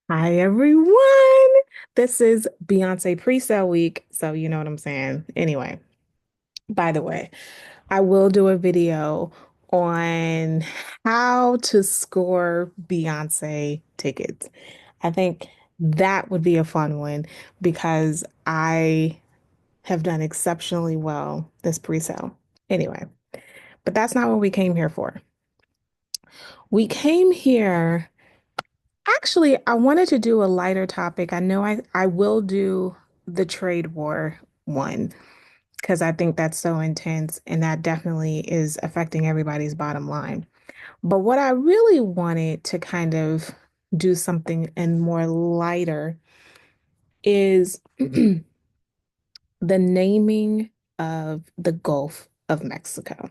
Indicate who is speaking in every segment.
Speaker 1: Hi everyone. This is Beyonce pre-sale week, so you know what I'm saying. Anyway, by the way, I will do a video on how to score Beyonce tickets. I think that would be a fun one because I have done exceptionally well this pre-sale. Anyway, but that's not what we came here for. We came here. Actually, I wanted to do a lighter topic. I know I will do the trade war one because I think that's so intense and that definitely is affecting everybody's bottom line. But what I really wanted to kind of do something and more lighter is the naming of the Gulf of Mexico.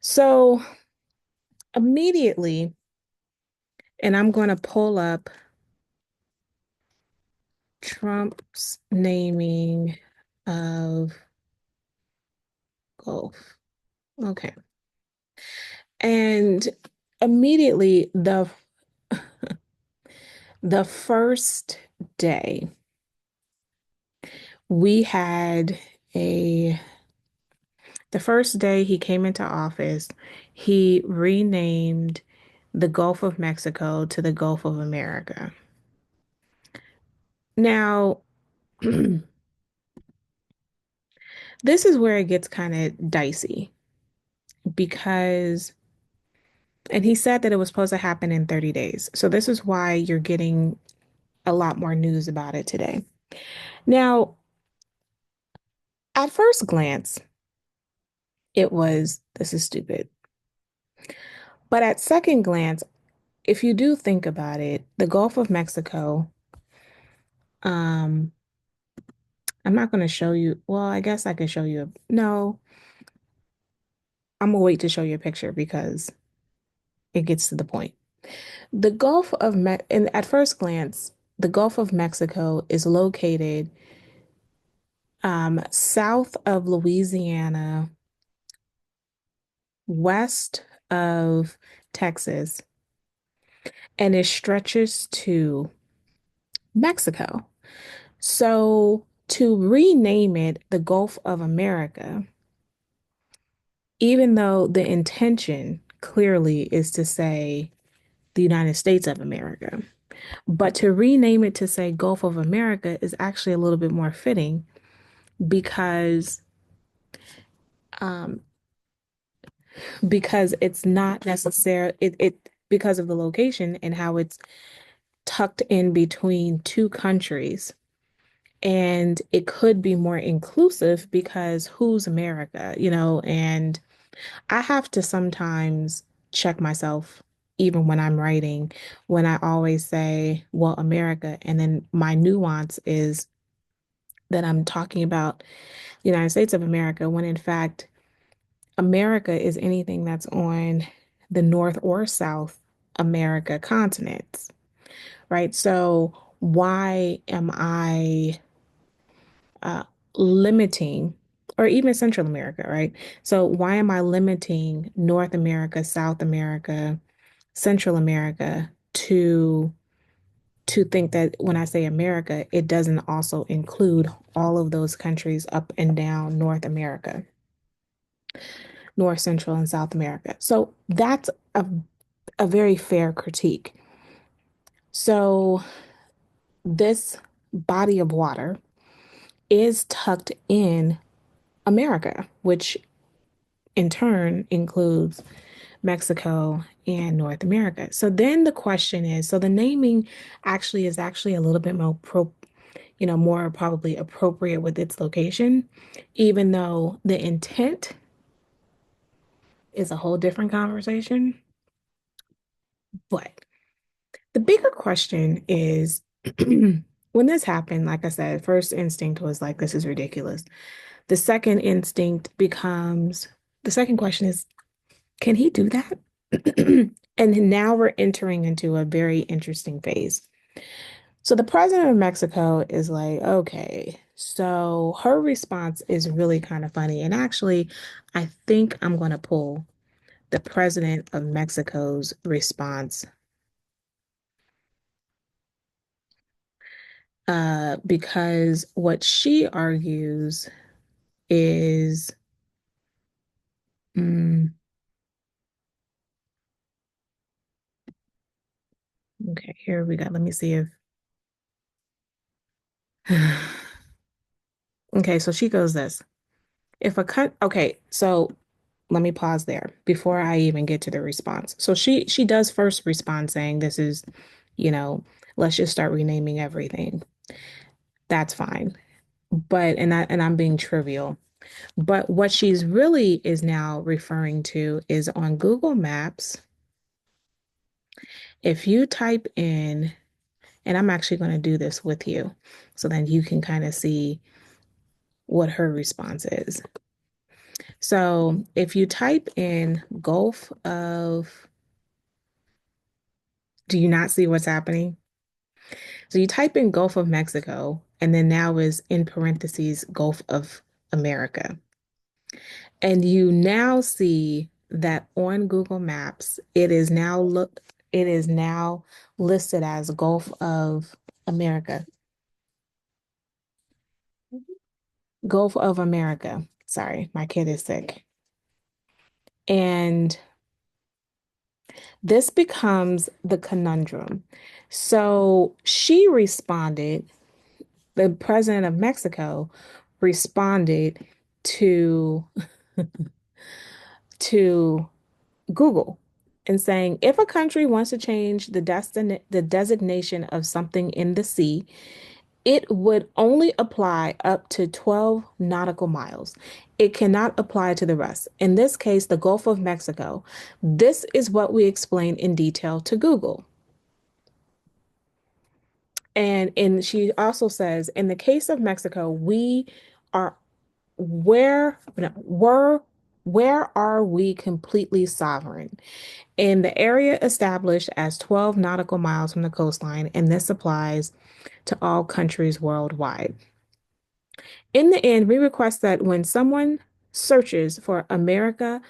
Speaker 1: So immediately, and I'm going to pull up Trump's naming of Gulf. Okay. And immediately the first day we had a the first day he came into office, he renamed the Gulf of Mexico to the Gulf of America. Now, this is where it gets kind of dicey because and he said that it was supposed to happen in 30 days. So this is why you're getting a lot more news about it today. Now, at first glance, it was, this is stupid. But at second glance, if you do think about it, the Gulf of Mexico, um, I'm not going to show you. Well, I guess I could show you. No, I'm gonna wait to show you a picture because it gets to the point. The Gulf of Me and at first glance, the Gulf of Mexico is located south of Louisiana, west of Texas, and it stretches to Mexico. So to rename it the Gulf of America, even though the intention clearly is to say the United States of America, but to rename it to say Gulf of America is actually a little bit more fitting because um because it's not necessarily it because of the location and how it's tucked in between two countries. And it could be more inclusive because who's America, and I have to sometimes check myself, even when I'm writing, when I always say, well, America, and then my nuance is that I'm talking about the United States of America, when in fact, America is anything that's on the North or South America continents, right? So why am I uh, limiting, or even Central America, right? So why am I limiting North America, South America, Central America to think that when I say America, it doesn't also include all of those countries up and down North America, North, Central, and South America. So that's a very fair critique. So this body of water is tucked in America, which in turn includes Mexico and North America. So then the question is, so the naming actually is actually a little bit more probably appropriate with its location, even though the intent is a whole different conversation. But the bigger question is when this happened, like I said, first instinct was like, this is ridiculous. The second instinct becomes, the second question is, can he do that? And now we're entering into a very interesting phase. So the president of Mexico is like, okay, so her response is really kind of funny. And actually, I think I'm going to pull the president of Mexico's response Because what she argues is, mm, okay, here we go. Let me see if, okay, so she goes this. If a cut, okay, so let me pause there before I even get to the response. So she does first respond saying this is, you know, let's just start renaming everything. That's fine. But and I'm being trivial. But what she's really is now referring to is on Google Maps, if you type in, and I'm actually going to do this with you so then you can kind of see what her response is. So if you type in Gulf of, do you not see what's happening? So you type in Gulf of Mexico, and then now is in parentheses Gulf of America. And you now see that on Google Maps, it is now listed as Gulf of America. Gulf of America. Sorry, my kid is sick. And this becomes the conundrum. So she responded, the president of Mexico responded to to Google and saying if a country wants to change the designation of something in the sea, it would only apply up to 12 nautical miles. It cannot apply to the rest. In this case, the Gulf of Mexico. This is what we explained in detail to Google. And she also says, in the case of Mexico, we are where no, where are we completely sovereign? In the area established as 12 nautical miles from the coastline, and this applies to all countries worldwide. In the end, we request that when someone searches for America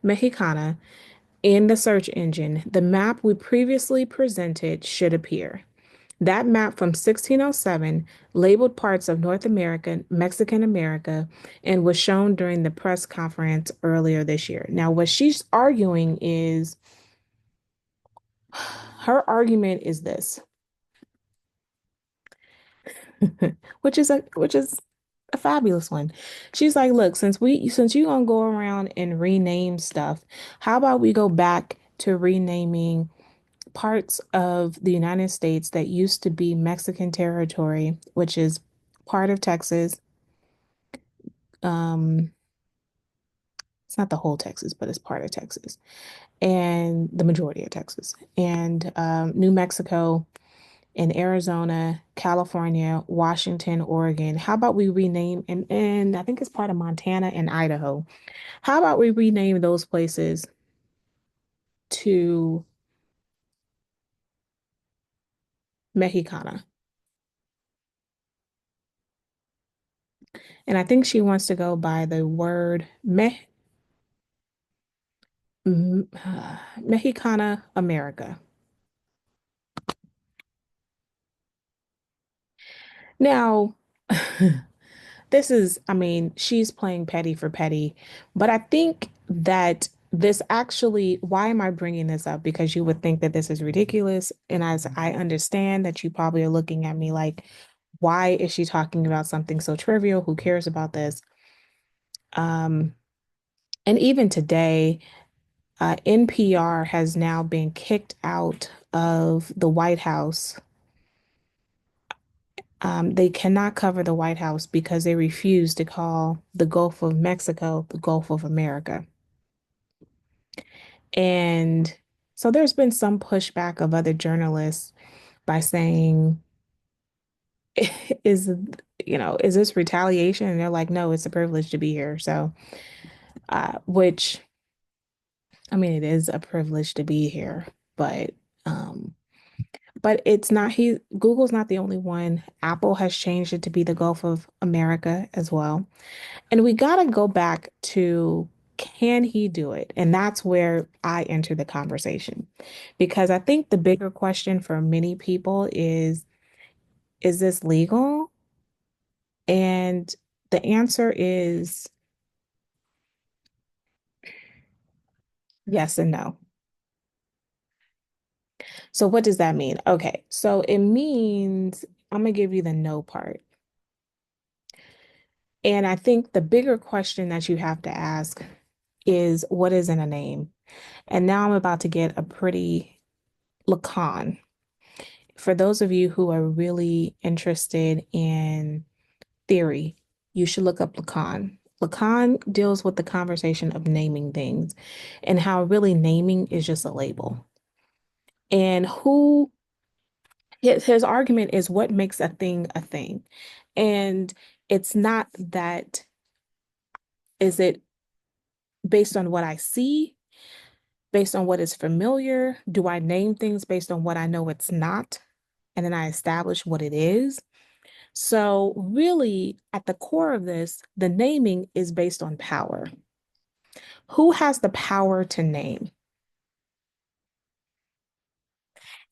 Speaker 1: Mexicana in the search engine, the map we previously presented should appear. That map from 1607 labeled parts of North America, Mexican America, and was shown during the press conference earlier this year. Now, what she's arguing is her argument is this, which is a fabulous one. She's like, look, since you gonna go around and rename stuff, how about we go back to renaming parts of the United States that used to be Mexican territory, which is part of Texas. Um, it's not the whole Texas, but it's part of Texas and the majority of Texas and New Mexico and Arizona, California, Washington, Oregon. How about we rename and I think it's part of Montana and Idaho. How about we rename those places to Mexicana? And I think she wants to go by the word Mexicana America. Now, I mean, she's playing petty for petty, but I think that this actually, why am I bringing this up? Because you would think that this is ridiculous. And as I understand that you probably are looking at me like, why is she talking about something so trivial? Who cares about this? Um, and even today, NPR has now been kicked out of the White House. They cannot cover the White House because they refuse to call the Gulf of Mexico the Gulf of America. And so there's been some pushback of other journalists by saying, is, is this retaliation? And they're like, no, it's a privilege to be here. So, which, I mean, it is a privilege to be here, um, but it's not, Google's not the only one. Apple has changed it to be the Gulf of America as well. And we got to go back to can he do it? And that's where I enter the conversation. Because I think the bigger question for many people is is this legal? And the answer is yes and no. So what does that mean? Okay, so it means I'm gonna give you the no part. And I think the bigger question that you have to ask is what is in a name? And now I'm about to get a pretty lacan. For those of you who are really interested in theory, you should look up Lacan. Lacan deals with the conversation of naming things and how really naming is just a label. And who his argument is what makes a thing a thing. And it's not that is it based on what I see, based on what is familiar? Do I name things based on what I know it's not? And then I establish what it is. So, really, at the core of this, the naming is based on power. Who has the power to name?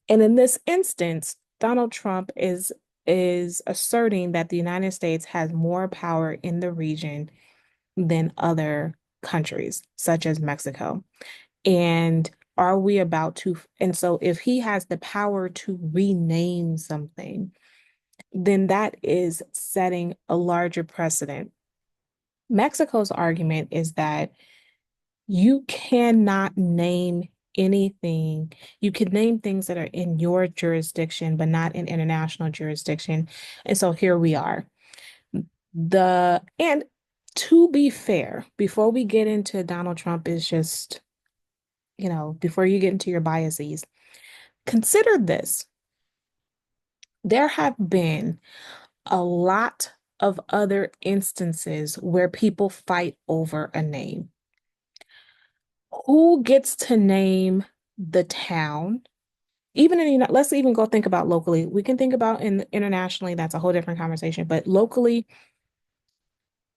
Speaker 1: And in this instance, Donald Trump is asserting that the United States has more power in the region than other countries, such as Mexico. And are we about to, and so if he has the power to rename something, then that is setting a larger precedent. Mexico's argument is that you cannot name anything. You can name things that are in your jurisdiction, but not in international jurisdiction. And so here we are. And to be fair, before we get into Donald Trump is just, before you get into your biases, consider this. There have been a lot of other instances where people fight over a name. Who gets to name the town? Even in, let's even go think about locally. We can think about internationally, that's a whole different conversation. But locally,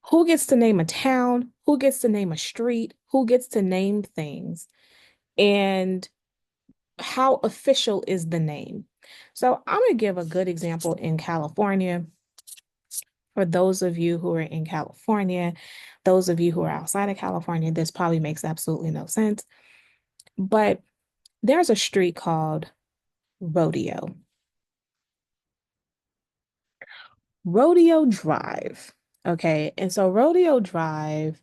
Speaker 1: who gets to name a town? Who gets to name a street? Who gets to name things? And how official is the name? So I'm going to give a good example in California. For those of you who are in California, those of you who are outside of California, this probably makes absolutely no sense. But there's a street called Rodeo. Rodeo Drive. Okay. And so Rodeo Drive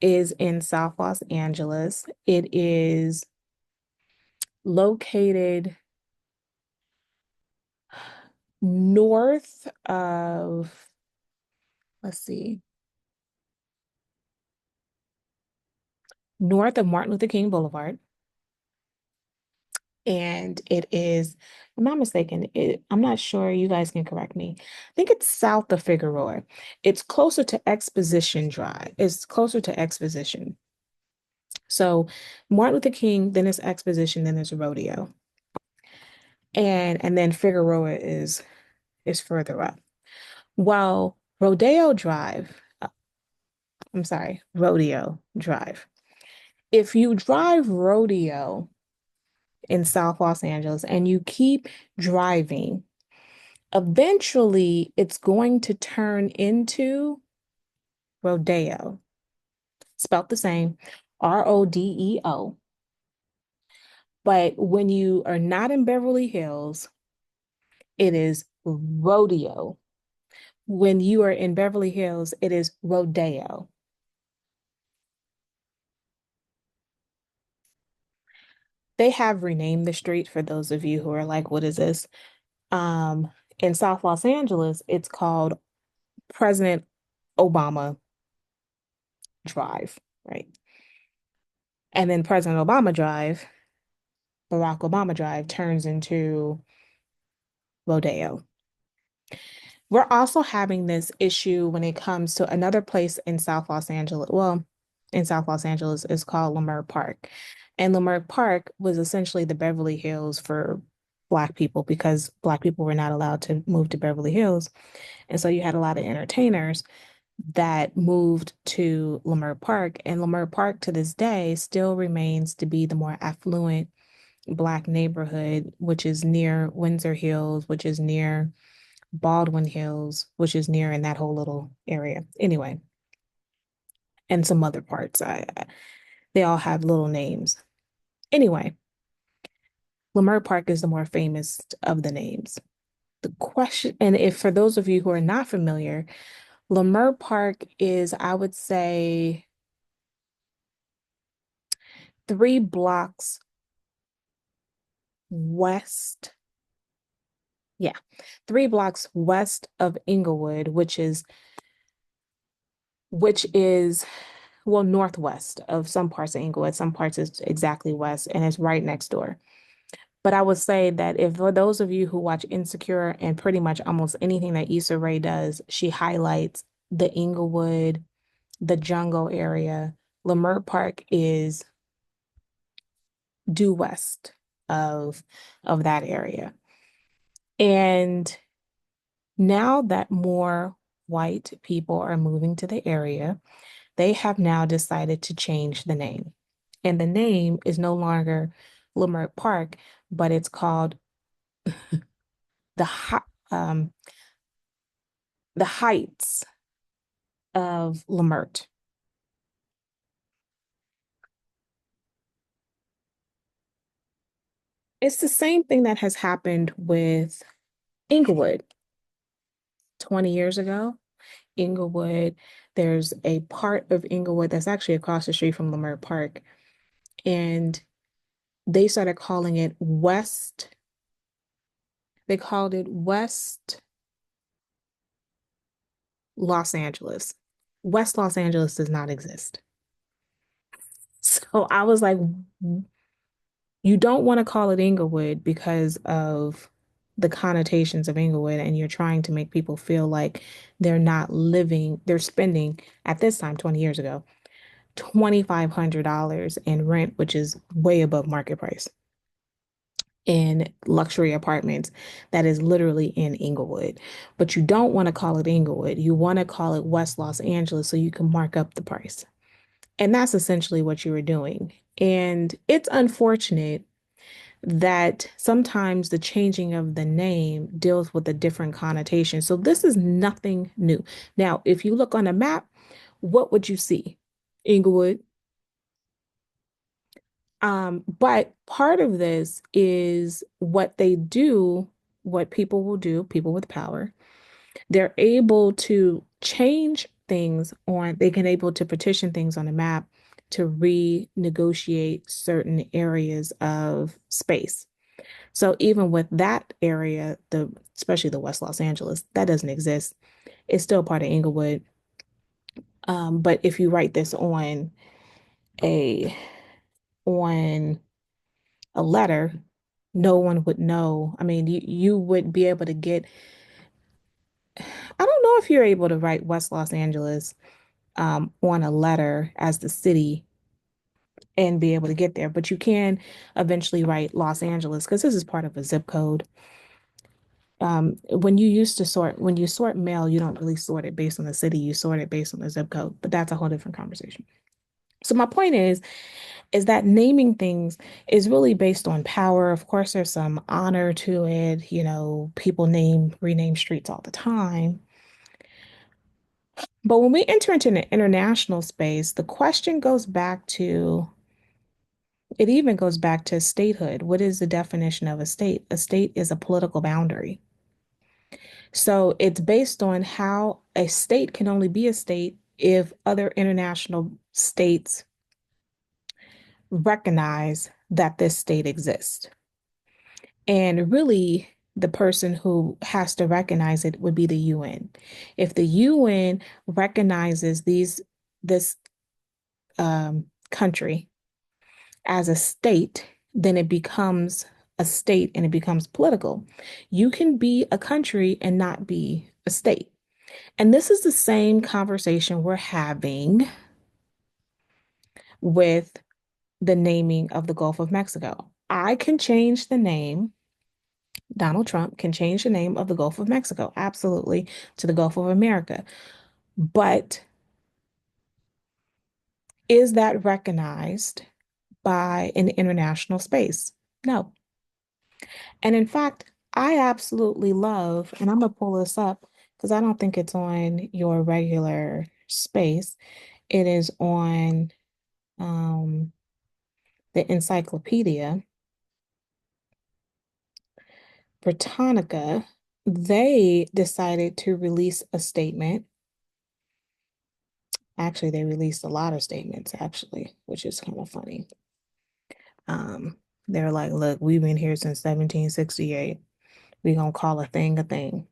Speaker 1: is in South Los Angeles. It is located north of, let's see, north of Martin Luther King Boulevard. And it is, if I'm not mistaken, I'm not sure, you guys can correct me. I think it's south of Figueroa. It's closer to Exposition Drive. It's closer to Exposition. So Martin Luther King, then it's Exposition, then there's Rodeo. And then Figueroa is further up. While Rodeo Drive, I'm sorry, Rodeo Drive. If you drive Rodeo in South Los Angeles and you keep driving, eventually it's going to turn into Rodeo, spelt the same, Rodeo. But when you are not in Beverly Hills, it is Rodeo. When you are in Beverly Hills, it is Rodeo. They have renamed the street for those of you who are like, what is this? Um, in South Los Angeles, it's called President Obama Drive, right? And then President Obama Drive, Barack Obama Drive turns into Rodeo. We're also having this issue when it comes to another place in South Los Angeles. Well, in South Los Angeles, it's called Leimert Park. And Leimert Park was essentially the Beverly Hills for Black people because Black people were not allowed to move to Beverly Hills. And so you had a lot of entertainers that moved to Leimert Park. And Leimert Park to this day still remains to be the more affluent Black neighborhood, which is near Windsor Hills, which is near Baldwin Hills, which is near in that whole little area. Anyway, and some other parts. They all have little names. Anyway, Leimert Park is the more famous of the names. The question, and if for those of you who are not familiar, Leimert Park is, I would say, 3 blocks west. Yeah, 3 blocks west of Inglewood, which is well northwest of some parts of Inglewood. Some parts is exactly west, and it's right next door. But I would say that if for those of you who watch Insecure and pretty much almost anything that Issa Rae does, she highlights the Inglewood, the jungle area. Leimert Park is due west of of that area. And now that more white people are moving to the area, they have now decided to change the name. And the name is no longer Leimert Park, but it's called the um, the Heights of Leimert. It's the same thing that has happened with Inglewood 20 years ago. Inglewood, there's a part of Inglewood that's actually across the street from Leimert Park, and they started calling it West. They called it West Los Angeles. West Los Angeles does not exist. So I was like, you don't want to call it Inglewood because of the connotations of Inglewood, and you're trying to make people feel like they're not living, they're spending at this time, 20 years ago, $2,500 in rent, which is way above market price, in luxury apartments that is literally in Inglewood. But you don't want to call it Inglewood. You want to call it West Los Angeles so you can mark up the price. And that's essentially what you were doing. And it's unfortunate that sometimes the changing of the name deals with a different connotation. So this is nothing new. Now, if you look on a map, what would you see? Inglewood. But part of this is what they do, what people will do, people with power. They're able to change things on, they can able to petition things on a map to renegotiate certain areas of space. So even with that area, the especially the West Los Angeles, that doesn't exist. It's still part of Inglewood. But if you write this a on a letter, no one would know. I mean, you would be able to get, I don't know if you're able to write West Los Angeles on a letter as the city and be able to get there, but you can eventually write Los Angeles because this is part of a zip code. When you used to sort, when you sort mail, you don't really sort it based on the city, you sort it based on the zip code, but that's a whole different conversation. So my point is that naming things is really based on power. Of course, there's some honor to it. You know, people rename streets all the time. But when we enter into an international space, the question goes back to, it even goes back to statehood. What is the definition of a state? A state is a political boundary. So it's based on how a state can only be a state if other international states recognize that this state exists. And really, the person who has to recognize it would be the UN. If the UN recognizes this country as a state, then it becomes a state and it becomes political. You can be a country and not be a state. And this is the same conversation we're having with the naming of the Gulf of Mexico. I can change the name, Donald Trump can change the name of the Gulf of Mexico, absolutely, to the Gulf of America. But is that recognized by an international space? No. And in fact, I absolutely love, and I'm gonna pull this up because I don't think it's on your regular space. It is on um, the Encyclopedia Britannica. They decided to release a statement. Actually, they released a lot of statements, actually, which is kind of funny. They're like, look, we've been here since 1768. We're gonna call a thing a thing.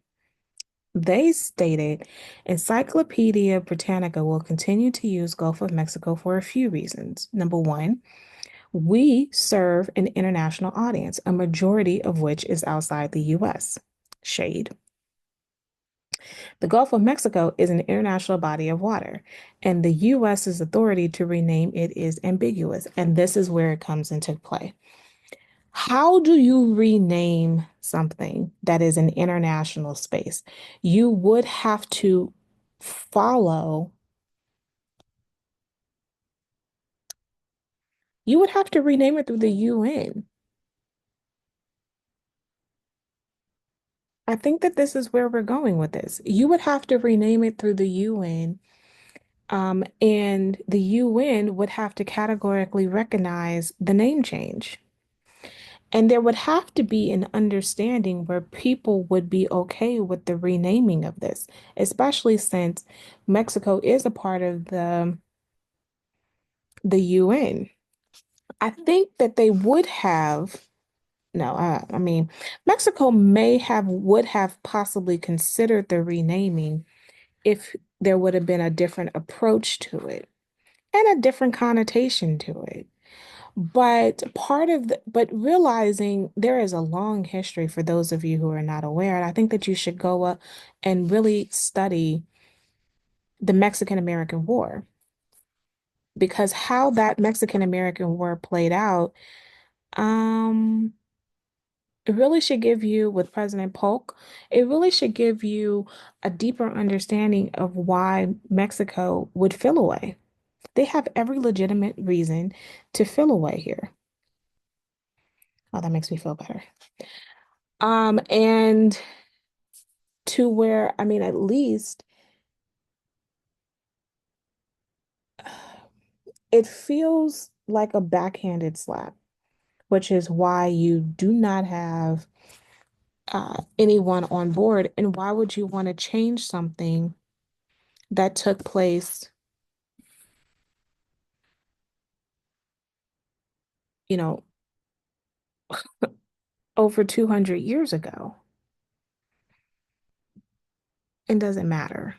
Speaker 1: They stated Encyclopedia Britannica will continue to use Gulf of Mexico for a few reasons. Number one, we serve an international audience, a majority of which is outside the US. Shade. The Gulf of Mexico is an international body of water, and the US's authority to rename it is ambiguous, and this is where it comes into play. How do you rename something that is an international space? You would have to follow, you would have to rename it through the UN. I think that this is where we're going with this. You would have to rename it through the UN, and the UN would have to categorically recognize the name change. And there would have to be an understanding where people would be okay with the renaming of this, especially since Mexico is a part of the UN. I think that they would have, no, I mean, Mexico may have would have possibly considered the renaming if there would have been a different approach to it and a different connotation to it. But realizing there is a long history for those of you who are not aware, and I think that you should go up and really study the Mexican American War because how that Mexican American War played out, um, it really should give you, with President Polk, it really should give you a deeper understanding of why Mexico would feel away. They have every legitimate reason to feel away here. Oh, that makes me feel better. And to where, I mean, at least it feels like a backhanded slap, which is why you do not have anyone on board. And why would you want to change something that took place, you know, over 200 years ago? It doesn't matter.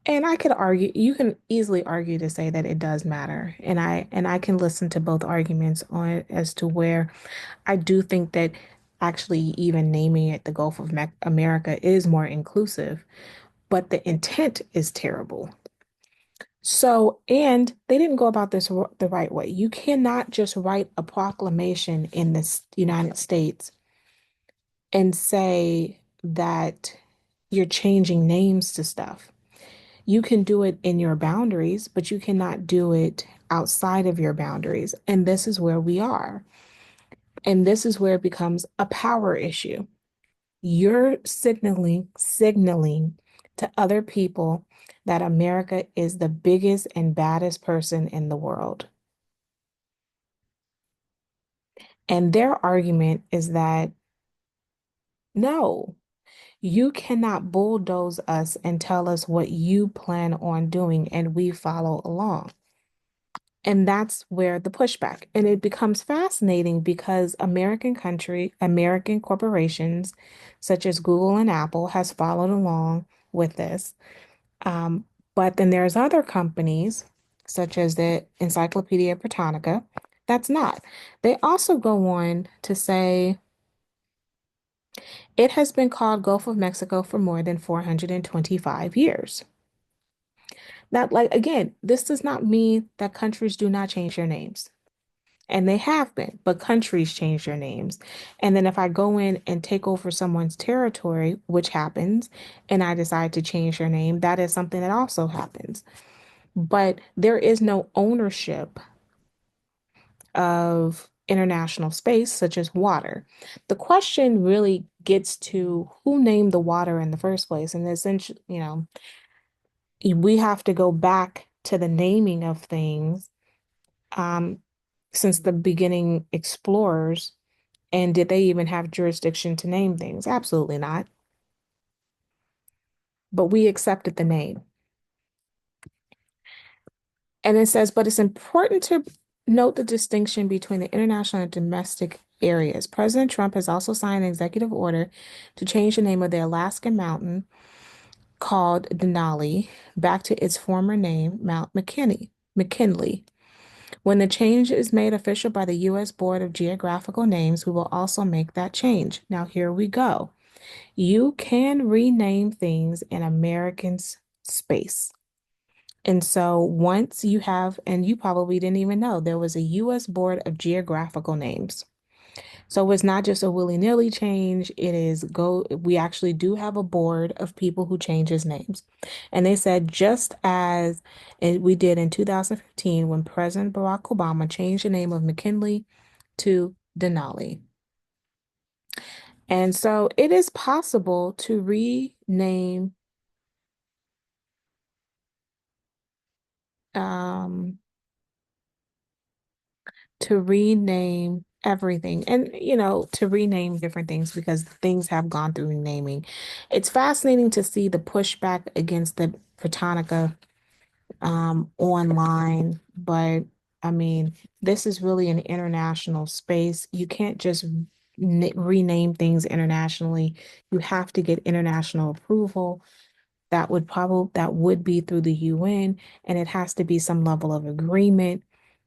Speaker 1: And I could argue, you can easily argue to say that it does matter. And I can listen to both arguments on it as to where I do think that actually even naming it the Gulf of Me America is more inclusive, but the intent is terrible. So, and they didn't go about this the right way. You cannot just write a proclamation in the United States and say that you're changing names to stuff. You can do it in your boundaries, but you cannot do it outside of your boundaries. And this is where we are. And this is where it becomes a power issue. You're signaling to other people that America is the biggest and baddest person in the world. And their argument is that no, you cannot bulldoze us and tell us what you plan on doing, and we follow along. And that's where the pushback. And it becomes fascinating because American corporations such as Google and Apple has followed along with this. Um, but then there's other companies such as the Encyclopedia Britannica that's not. They also go on to say it has been called Gulf of Mexico for more than 425 years. Now, like again, this does not mean that countries do not change their names. And they have been, but countries change their names. And then if I go in and take over someone's territory, which happens, and I decide to change their name, that is something that also happens. But there is no ownership of international space, such as water. The question really gets to who named the water in the first place. And essentially, we have to go back to the naming of things um, since the beginning explorers. And did they even have jurisdiction to name things? Absolutely not. But we accepted the name. And it says, but it's important to note the distinction between the international and domestic areas. President Trump has also signed an executive order to change the name of the Alaskan mountain called Denali back to its former name, Mount McKinley. When the change is made official by the U.S. Board of Geographical Names, we will also make that change. Now, here we go. You can rename things in Americans' space. And so once you have, and you probably didn't even know, there was a U.S. Board of Geographical Names. So it's not just a willy-nilly change. We actually do have a board of people who changes names. And they said just as we did in 2015 when President Barack Obama changed the name of McKinley to Denali. And so it is possible um, to rename everything and to rename different things because things have gone through naming. It's fascinating to see the pushback against the Britannica online, but I mean, this is really an international space. You can't just rename things internationally. You have to get international approval. That would be through the UN, and it has to be some level of agreement,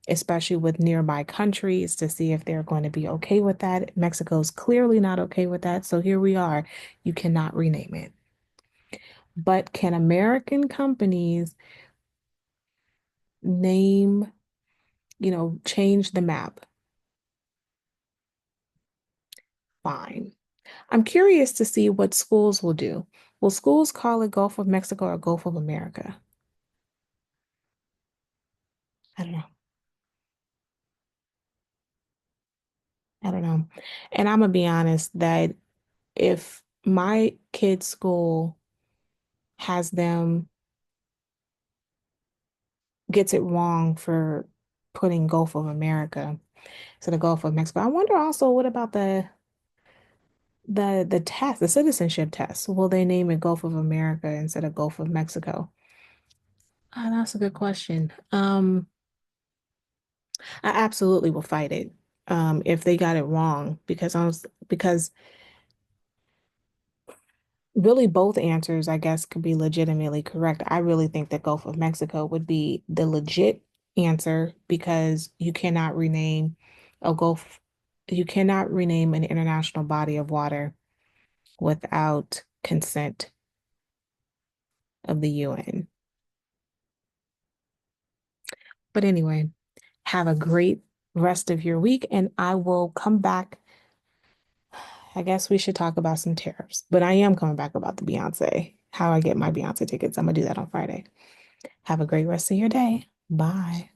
Speaker 1: especially with nearby countries to see if they're going to be okay with that. Mexico's clearly not okay with that, so here we are. You cannot rename it. But can American companies name, change the map? Fine. I'm curious to see what schools will do. Will schools call it Gulf of Mexico or Gulf of America? I don't know. I don't know. And I'm gonna be honest that if my kid's school has them gets it wrong for putting Gulf of America to the Gulf of Mexico, I wonder also what about the test, the citizenship test? Will they name it Gulf of America instead of Gulf of Mexico? Oh, that's a good question. I absolutely will fight it if they got it wrong because really both answers, I guess, could be legitimately correct. I really think that Gulf of Mexico would be the legit answer because a Gulf, you cannot rename an international body of water without consent of the UN. But anyway, have a great rest of your week, and I will come back. I guess we should talk about some tariffs, but I am coming back about the Beyonce, how I get my Beyonce tickets. I'm gonna do that on Friday. Have a great rest of your day. Bye.